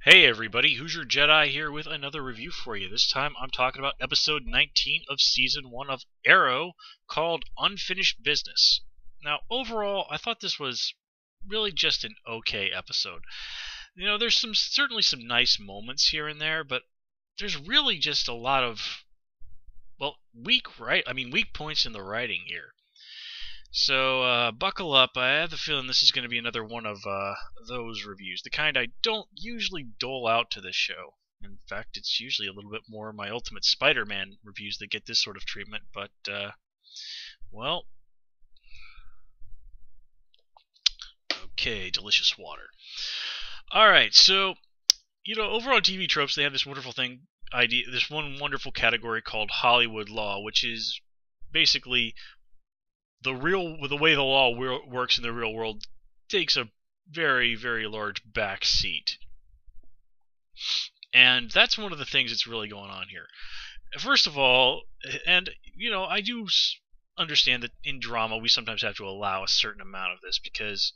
Hey everybody, Hoosier Jedi here with another review for you. This time I'm talking about episode 19 of season 1 of Arrow, called Unfinished Business. Now, overall, I thought this was really just an okay episode. You know, there's certainly some nice moments here and there, but there's really just a lot of, well, weak points in the writing here. So, buckle up. I have the feeling this is going to be another one of those reviews. The kind I don't usually dole out to this show. In fact, it's usually a little bit more my Ultimate Spider-Man reviews that get this sort of treatment. But, well... Okay, delicious water. Alright, so, you know, over on TV Tropes, they have this wonderful this one wonderful category called Hollywood Law, which is basically... the way the law works in the real world takes a very, very large back seat. And that's one of the things that's really going on here. First of all, and, you know, I do understand that in drama we sometimes have to allow a certain amount of this, because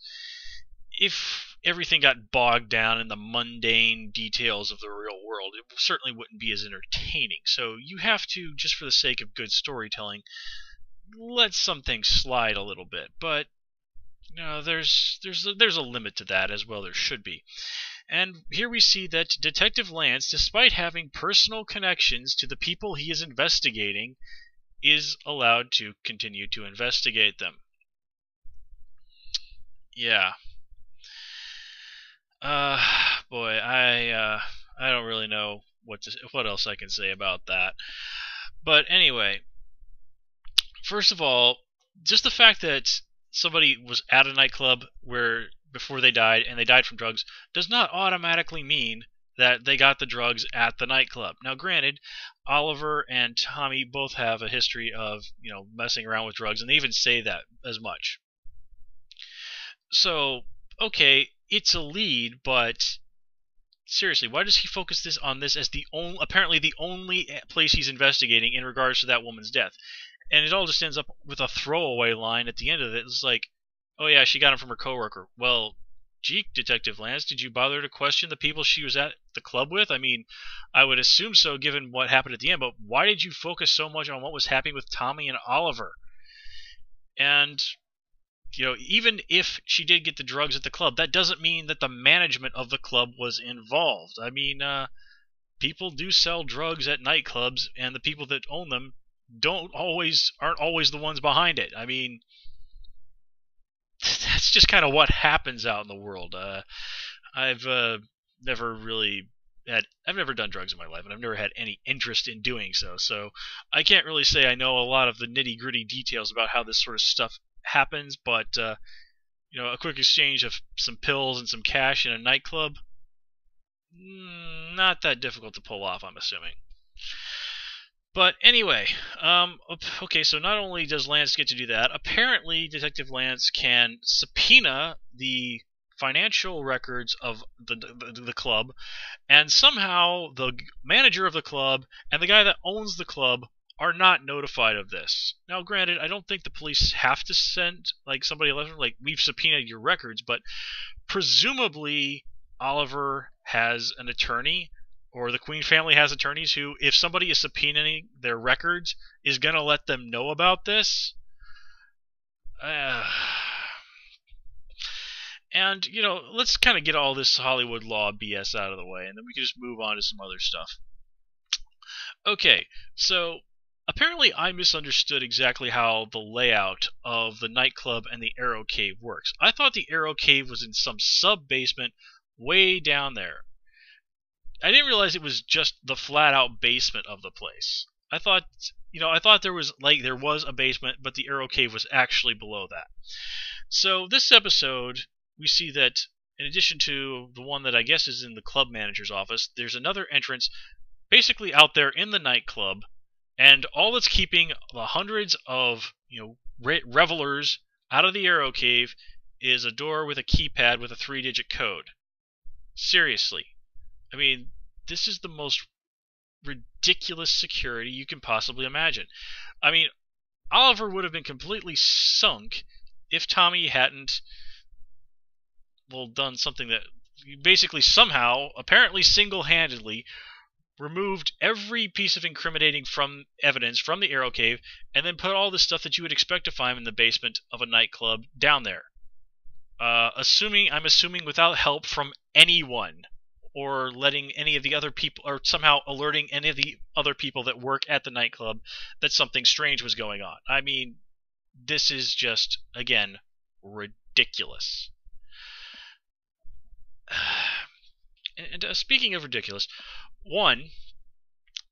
if everything got bogged down in the mundane details of the real world, it certainly wouldn't be as entertaining. So you have to, just for the sake of good storytelling, let some things slide a little bit, but you know, there's a limit to that, as well there should be. And here we see that Detective Lance, despite having personal connections to the people he is investigating, is allowed to continue to investigate them. Yeah. Boy, I don't really know what else I can say about that. But anyway, first of all, just the fact that somebody was at a nightclub before they died, and they died from drugs, does not automatically mean that they got the drugs at the nightclub. Now, granted, Oliver and Tommy both have a history of, you know, messing around with drugs, and they even say that as much. So, okay, it's a lead, but seriously, why does he focus on this as apparently the only place he's investigating in regards to that woman's death? And it all just ends up with a throwaway line at the end of it. It's like, oh yeah, she got him from her coworker. Well, gee, Detective Lance, did you bother to question the people she was at the club with? I mean, I would assume so given what happened at the end, but why did you focus so much on what was happening with Tommy and Oliver? And, you know, even if she did get the drugs at the club, that doesn't mean that the management of the club was involved. I mean, people do sell drugs at nightclubs, and the people that own them aren't always the ones behind it. I mean, that's just kind of what happens out in the world. I've never done drugs in my life, and I've never had any interest in doing so. So I can't really say I know a lot of the nitty-gritty details about how this sort of stuff happens. But you know, a quick exchange of some pills and some cash in a nightclub, not that difficult to pull off, I'm assuming. But anyway, okay, so not only does Lance get to do that, apparently Detective Lance can subpoena the financial records of the club, and somehow the manager of the club and the guy that owns the club are not notified of this. Now, granted, I don't think the police have to send, like, somebody like, we've subpoenaed your records, but presumably Oliver has an attorney, or the Queen family has attorneys who, if somebody is subpoenaing their records, is going to let them know about this. And, you know, let's kind of get all this Hollywood law BS out of the way, and then we can just move on to some other stuff. Okay, so apparently I misunderstood exactly how the layout of the nightclub and the Arrow Cave works. I thought the Arrow Cave was in some sub-basement way down there. I didn't realize it was just the flat-out basement of the place. I thought there was a basement, but the Arrow Cave was actually below that. So this episode, we see that in addition to the one that I guess is in the club manager's office, there's another entrance basically out there in the nightclub, and all that's keeping the hundreds of, you know, revelers out of the Arrow Cave is a door with a keypad with a 3-digit code. Seriously. I mean, this is the most ridiculous security you can possibly imagine. I mean, Oliver would have been completely sunk if Tommy hadn't, well, done something that basically somehow, apparently single-handedly, removed every piece of incriminating evidence from the Arrow Cave, and then put all the stuff that you would expect to find in the basement of a nightclub down there. I'm assuming without help from anyone, or letting any of the other people, or somehow alerting any of the other people that work at the nightclub that something strange was going on. I mean, this is just, again, ridiculous. And speaking of ridiculous,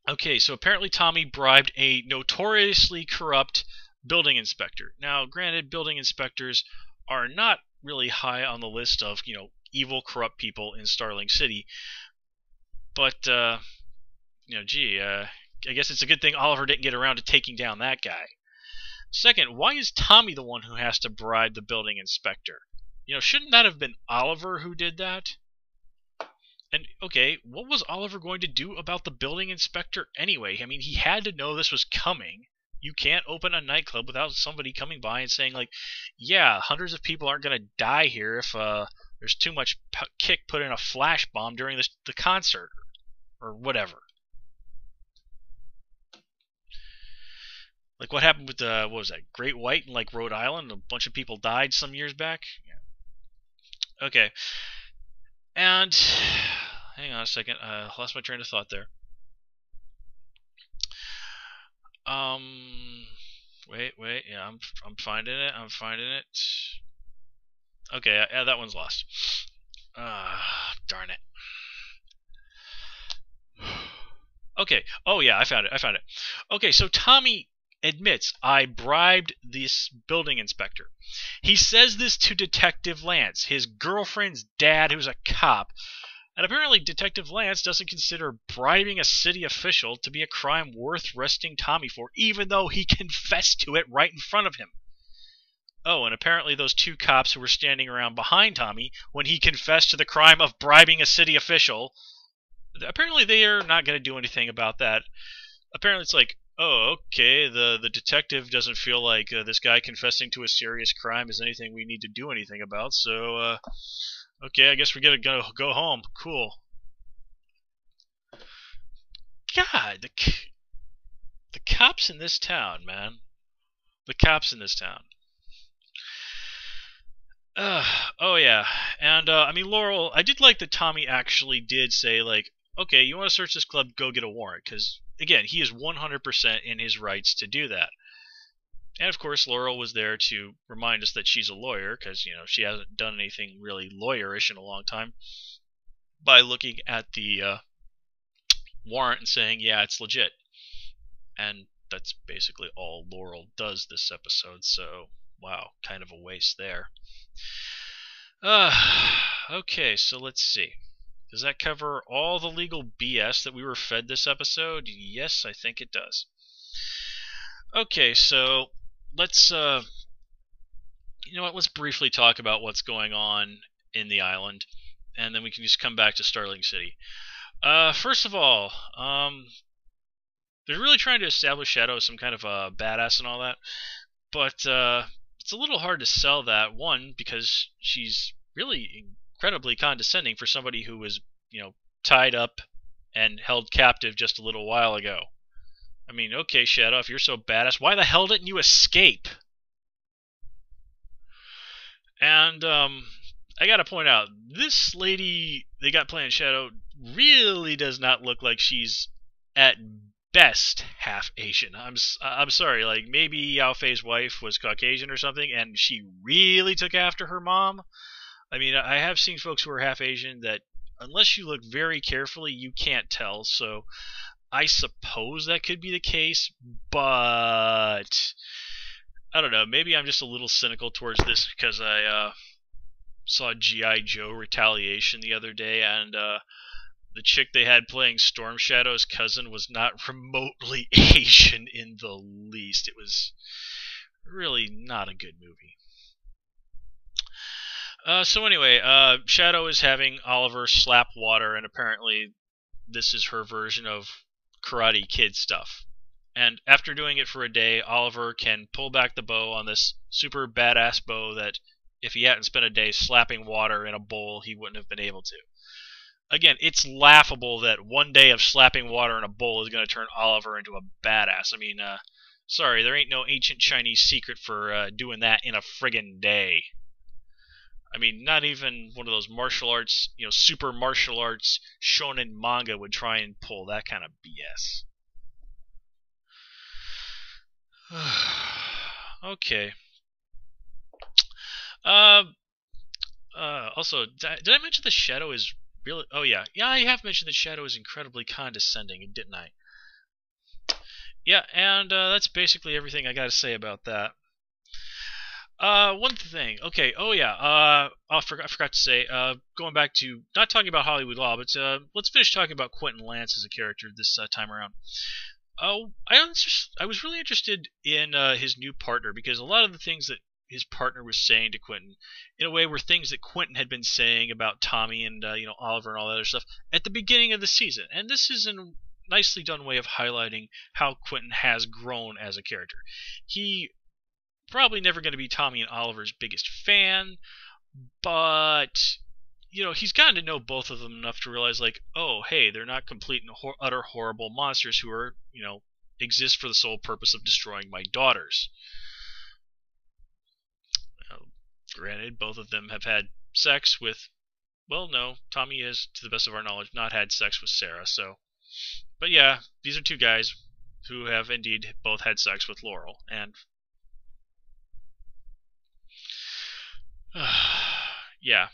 okay, so apparently Tommy bribed a notoriously corrupt building inspector. Now, granted, building inspectors are not really high on the list of, evil, corrupt people in Starling City. But, gee, I guess it's a good thing Oliver didn't get around to taking down that guy. Second, why is Tommy the one who has to bribe the building inspector? Shouldn't that have been Oliver who did that? And, okay, what was Oliver going to do about the building inspector anyway? I mean, he had to know this was coming. You can't open a nightclub without somebody coming by and saying, like, yeah, hundreds of people aren't going to die here if there's too much kick put in a flash bomb during the concert, or whatever. Like what happened with what was that, Great White in, like, Rhode Island? A bunch of people died some years back? Yeah. Okay. And, hang on a second, lost my train of thought there. Wait, yeah, I'm finding it. Okay, yeah, that one's lost. Darn it. Okay, oh yeah, I found it. Okay, so Tommy admits, I bribed this building inspector. He says this to Detective Lance, his girlfriend's dad, who's a cop. And apparently Detective Lance doesn't consider bribing a city official to be a crime worth arresting Tommy for, even though he confessed to it right in front of him. Oh, and apparently those two cops who were standing around behind Tommy when he confessed to the crime of bribing a city official, apparently they are not going to do anything about that. Apparently it's like, oh, okay, the detective doesn't feel like this guy confessing to a serious crime is anything we need to do anything about, so, okay, I guess we gotta go home. Cool. God, the cops in this town, man. The cops in this town. Oh yeah, and I mean, Laurel, I did like that Tommy actually did say, like, okay, you want to search this club, go get a warrant, because, again, he is 100% in his rights to do that. And, of course, Laurel was there to remind us that she's a lawyer, because, she hasn't done anything really lawyerish in a long time, by looking at the warrant and saying, yeah, it's legit. And that's basically all Laurel does this episode, so, wow, kind of a waste there. Okay, so let's see. Does that cover all the legal BS that we were fed this episode? Yes, I think it does. Okay, so let's let's briefly talk about what's going on in the island, and then we can just come back to Starling City. First of all, they're really trying to establish Shadow as some kind of a badass and all that, but it's a little hard to sell that, one, because she's really incredibly condescending for somebody who was, tied up and held captive just a little while ago. I mean, okay, Shadow, if you're so badass, why the hell didn't you escape? And, I gotta point out, this lady they got playing Shadow really does not look like she's, at best, half Asian. I'm sorry, like, maybe Yao Fei's wife was Caucasian or something, and she really took after her mom. I mean, I have seen folks who are half Asian that, unless you look very carefully, you can't tell, so I suppose that could be the case, but I don't know, maybe I'm just a little cynical towards this because I saw G.I. Joe Retaliation the other day, and the chick they had playing Storm Shadow's cousin was not remotely Asian in the least. It was really not a good movie. So anyway, Shadow is having Oliver slap water, and apparently this is her version of Karate Kid stuff. And after doing it for a day, Oliver can pull back the bow on this super badass bow that if he hadn't spent a day slapping water in a bowl, he wouldn't have been able to. Again, it's laughable that one day of slapping water in a bowl is going to turn Oliver into a badass. I mean, sorry, there ain't no ancient Chinese secret for doing that in a friggin' day. I mean, not even one of those martial arts, super martial arts shonen manga would try and pull that kind of BS. Okay. Also, did I mention the Shadow is really... Oh, yeah. Yeah, I have mentioned the Shadow is incredibly condescending, didn't I? Yeah, and that's basically everything I gotta say about that. One thing. Okay, oh yeah, I forgot to say, going back to, not talking about Hollywood Law, but let's finish talking about Quentin Lance as a character this time around. I was really interested in his new partner, because a lot of the things that his partner was saying to Quentin, in a way, were things that Quentin had been saying about Tommy and Oliver and all that other stuff at the beginning of the season. And this is a nicely done way of highlighting how Quentin has grown as a character. He probably never going to be Tommy and Oliver's biggest fan, but he's gotten to know both of them enough to realize, like, oh, hey, they're not complete and utter horrible monsters who are, exist for the sole purpose of destroying my daughters. Granted, both of them have had sex with, well, no, Tommy has, to the best of our knowledge, not had sex with Sarah, so, but yeah, these are two guys who have indeed both had sex with Laurel, and yeah.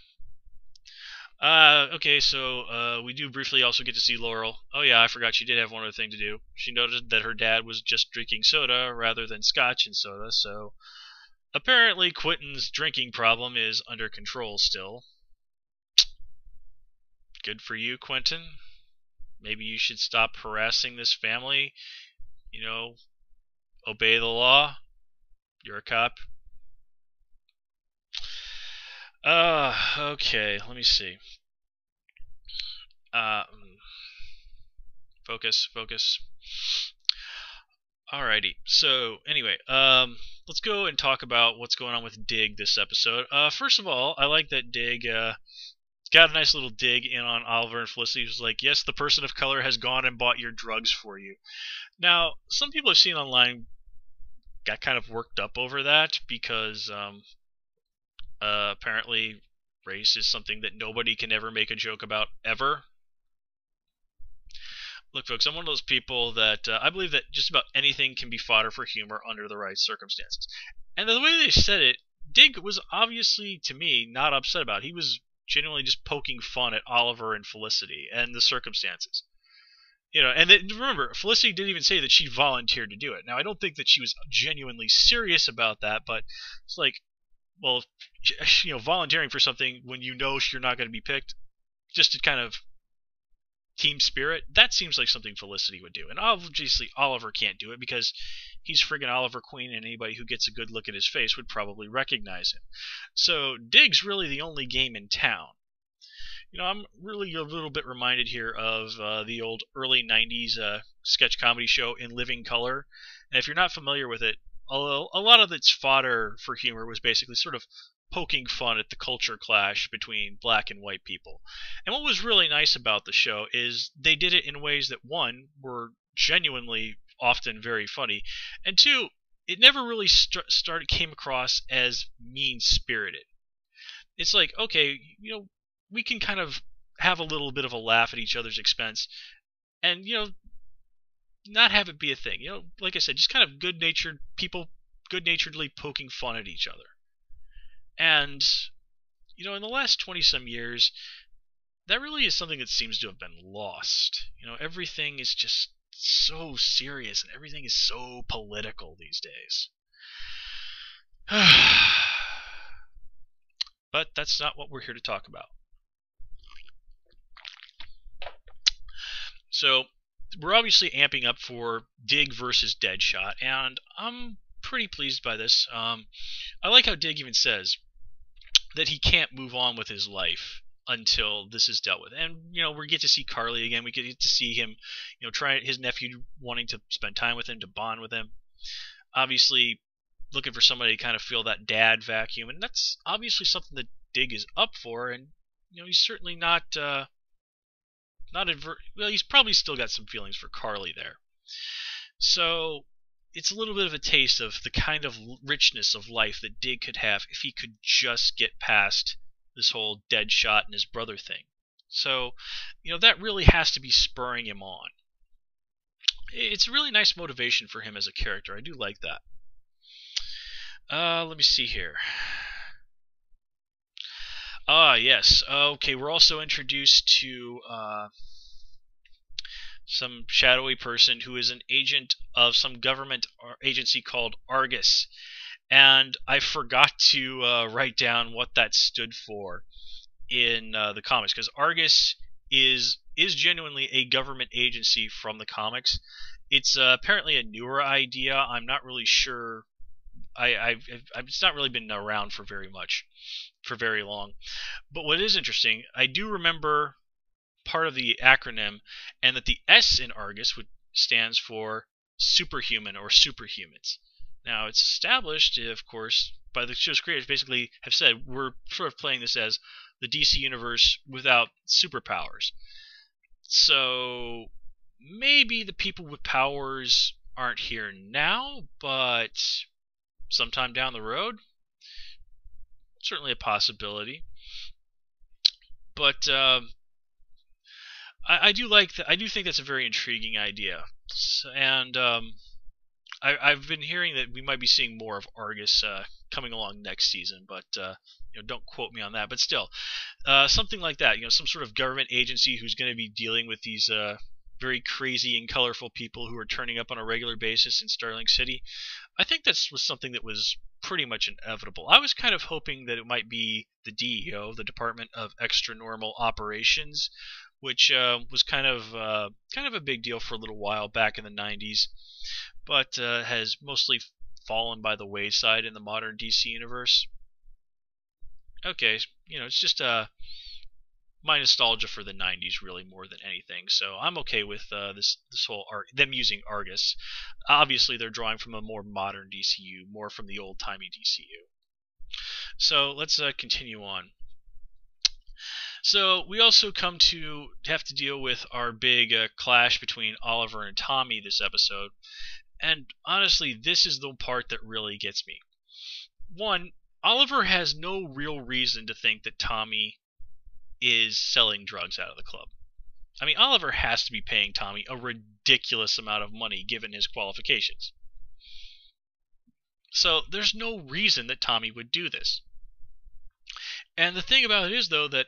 Okay, so we do briefly also get to see Laurel. Oh yeah, I forgot she did have one other thing to do. She noted that her dad was just drinking soda rather than scotch and soda, so apparently Quentin's drinking problem is under control still. Good for you, Quentin. Maybe you should stop harassing this family. Obey the law. You're a cop. Okay, let me see. Focus. Alrighty, so anyway, let's go and talk about what's going on with Dig this episode. First of all, I like that Dig, got a nice little dig in on Oliver and Felicity. He was like, yes, the person of color has gone and bought your drugs for you. Now, some people I've seen online got kind of worked up over that because, apparently race is something that nobody can ever make a joke about, ever. Look, folks, I'm one of those people that I believe that just about anything can be fodder for humor under the right circumstances. And the way they said it, Dig was obviously, to me, not upset about it. He was genuinely just poking fun at Oliver and Felicity and the circumstances. And remember, Felicity didn't even say that she volunteered to do it. Now, I don't think that she was genuinely serious about that, but it's like, well, volunteering for something when you're not going to be picked, just to kind of team spirit, that seems like something Felicity would do. And obviously Oliver can't do it because he's friggin' Oliver Queen, and anybody who gets a good look at his face would probably recognize him. So Dig's really the only game in town. I'm really a little bit reminded here of the old early 90s sketch comedy show In Living Color. And if you're not familiar with it, although a lot of its fodder for humor was basically sort of poking fun at the culture clash between black and white people. And what was really nice about the show is they did it in ways that, one, were genuinely often very funny, and two, it never really came across as mean-spirited. It's like, okay, we can kind of have a little bit of a laugh at each other's expense, and, not have it be a thing. Like I said, just kind of good-natured people good-naturedly poking fun at each other. And, in the last 20-some years, that really is something that seems to have been lost. Everything is just so serious, and everything is so political these days. But that's not what we're here to talk about. So, we're obviously amping up for Dig versus Deadshot, and I'm pretty pleased by this. I like how Dig even says that he can't move on with his life until this is dealt with. And, we get to see Carly again. We get to see him, try his nephew wanting to spend time with him, to bond with him. Obviously, looking for somebody to kind of fill that dad vacuum, and that's obviously something that Dig is up for. And he's certainly not well, he's probably still got some feelings for Carly there. So it's a little bit of a taste of the kind of richness of life that Dig could have if he could just get past this whole Deadshot and his brother thing. So, that really has to be spurring him on. It's a really nice motivation for him as a character. I do like that. Let me see here. Yes. Okay, we're also introduced to some shadowy person who is an agent of some government agency called Argus. And I forgot to write down what that stood for in the comics, because Argus is genuinely a government agency from the comics. It's apparently a newer idea. I'm not really sure. It's not really been around for very long. But what is interesting, I do remember part of the acronym, and that the S in Argus stands for superhuman or superhumans. Now, it's established, of course, by the show's creators. Basically have said we're sort of playing this as the DC universe without superpowers. So maybe the people with powers aren't here now, but sometime down the road, certainly a possibility. But I do like that. I do think that's a very intriguing idea, and I've been hearing that we might be seeing more of Argus coming along next season, but don't quote me on that. But still, something like that. Some sort of government agency who's going to be dealing with these very crazy and colorful people who are turning up on a regular basis in Starling City. I think that was something that was pretty much inevitable. I was kind of hoping that it might be the DEO, the Department of Extra Normal Operations, which was kind of a big deal for a little while back in the 90s, but has mostly fallen by the wayside in the modern DC universe. Okay, it's just my nostalgia for the 90s really more than anything, so I'm okay with this whole them using Argus. Obviously, they're drawing from a more modern DCU, more from the old-timey DCU. So let's continue on. So we also come to have to deal with our big clash between Oliver and Tommy this episode. And honestly, this is the part that really gets me. One, Oliver has no real reason to think that Tommy is selling drugs out of the club. I mean, Oliver has to be paying Tommy a ridiculous amount of money given his qualifications. So there's no reason that Tommy would do this. And the thing about it is, though, that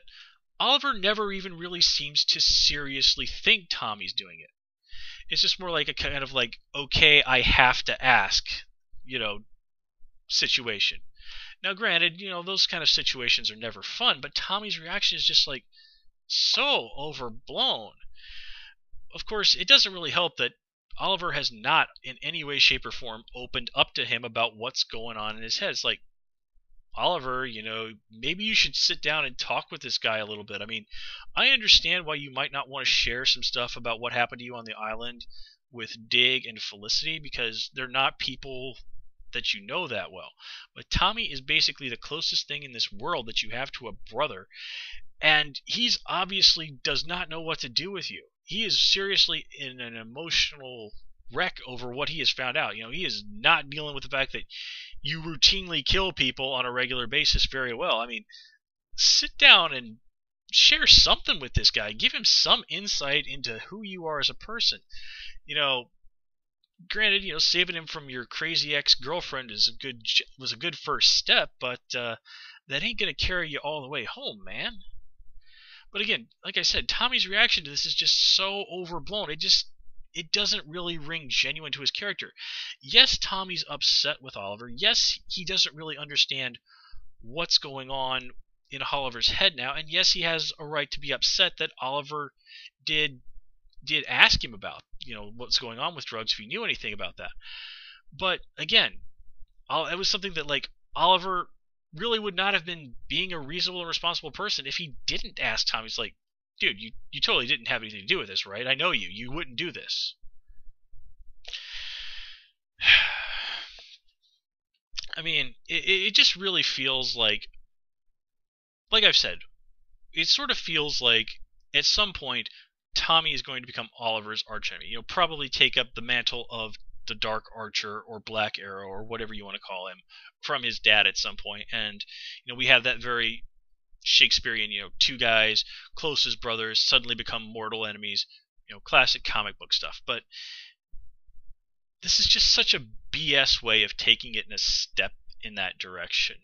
Oliver never even really seems to seriously think Tommy's doing it. It's just more like a kind of like, okay, I have to ask, situation. Now, granted, those kind of situations are never fun, but Tommy's reaction is just like so overblown. Of course, it doesn't really help that Oliver has not in any way, shape, or form opened up to him about what's going on in his head. It's like, Oliver, maybe you should sit down and talk with this guy a little bit. I mean, I understand why you might not want to share some stuff about what happened to you on the island with Dig and Felicity, because they're not people that you know that well. But Tommy is basically the closest thing in this world that you have to a brother, and he's obviously does not know what to do with you. He is seriously in an emotional wreck over what he has found out. He is not dealing with the fact that you routinely kill people on a regular basis very well. I mean, sit down and share something with this guy. Give him some insight into who you are as a person. Granted, saving him from your crazy ex-girlfriend was a good first step, but that ain't gonna carry you all the way home, man. But again, like I said, Tommy's reaction to this is just so overblown. It doesn't really ring genuine to his character. Yes, Tommy's upset with Oliver. Yes, he doesn't really understand what's going on in Oliver's head now. And yes, he has a right to be upset that Oliver did ask him about, what's going on with drugs, if he knew anything about that. But again, it was something that, like, Oliver really would not have been being a reasonable and responsible person if he didn't ask Tommy. He's like, dude, you totally didn't have anything to do with this, right? I know you. You wouldn't do this. I mean, it just really feels like I've said, it sort of feels like at some point Tommy is going to become Oliver's archenemy. Probably take up the mantle of the Dark Archer or Black Arrow or whatever you want to call him from his dad at some point. And we have that very Shakespearean, two guys close as brothers suddenly become mortal enemies. Classic comic book stuff. But this is just such a BS way of taking it in a step in that direction.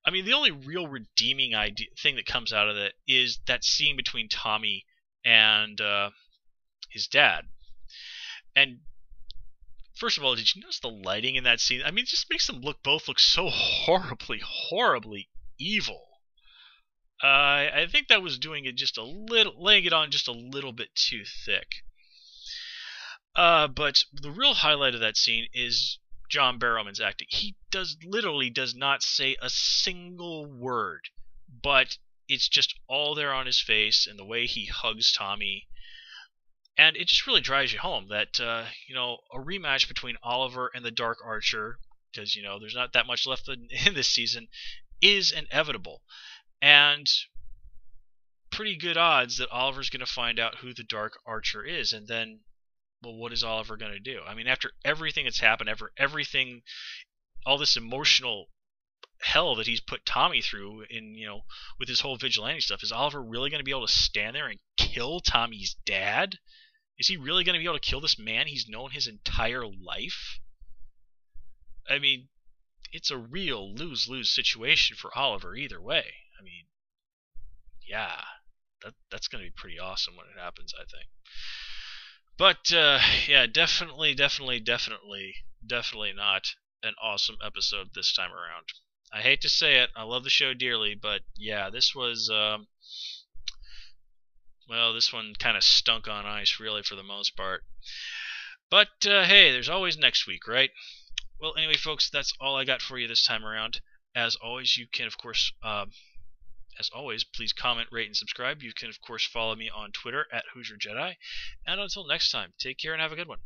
I mean, the only real redeeming thing that comes out of it is that scene between Tommy and his dad. And first of all, did you notice the lighting in that scene? I mean, it just makes them both look so horribly, horribly evil. I think that was doing it just a little, laying it on just a little bit too thick. But the real highlight of that scene is John Barrowman's acting. He literally does not say a single word, but it's just all there on his face and the way he hugs Tommy. And it just really drives you home that, a rematch between Oliver and the Dark Archer, because, there's not that much left in this season, is inevitable. And pretty good odds that Oliver's going to find out who the Dark Archer is, and then, well, what is Oliver going to do? I mean, after everything that's happened, after everything, all this emotional hell that he's put Tommy through in, with his whole vigilante stuff, is Oliver really going to be able to stand there and kill Tommy's dad? Is he really going to be able to kill this man he's known his entire life? I mean, it's a real lose-lose situation for Oliver either way. I mean, yeah, that's going to be pretty awesome when it happens, I think. But, yeah, definitely not an awesome episode this time around. I hate to say it, I love the show dearly, but yeah, this was, well, this one kind of stunk on ice, really, for the most part. But, hey, there's always next week, right? Well, anyway, folks, that's all I got for you this time around. As always, you can, of course, please comment, rate, and subscribe. You can, of course, follow me on Twitter at Hoosier Jedi. And until next time, take care and have a good one.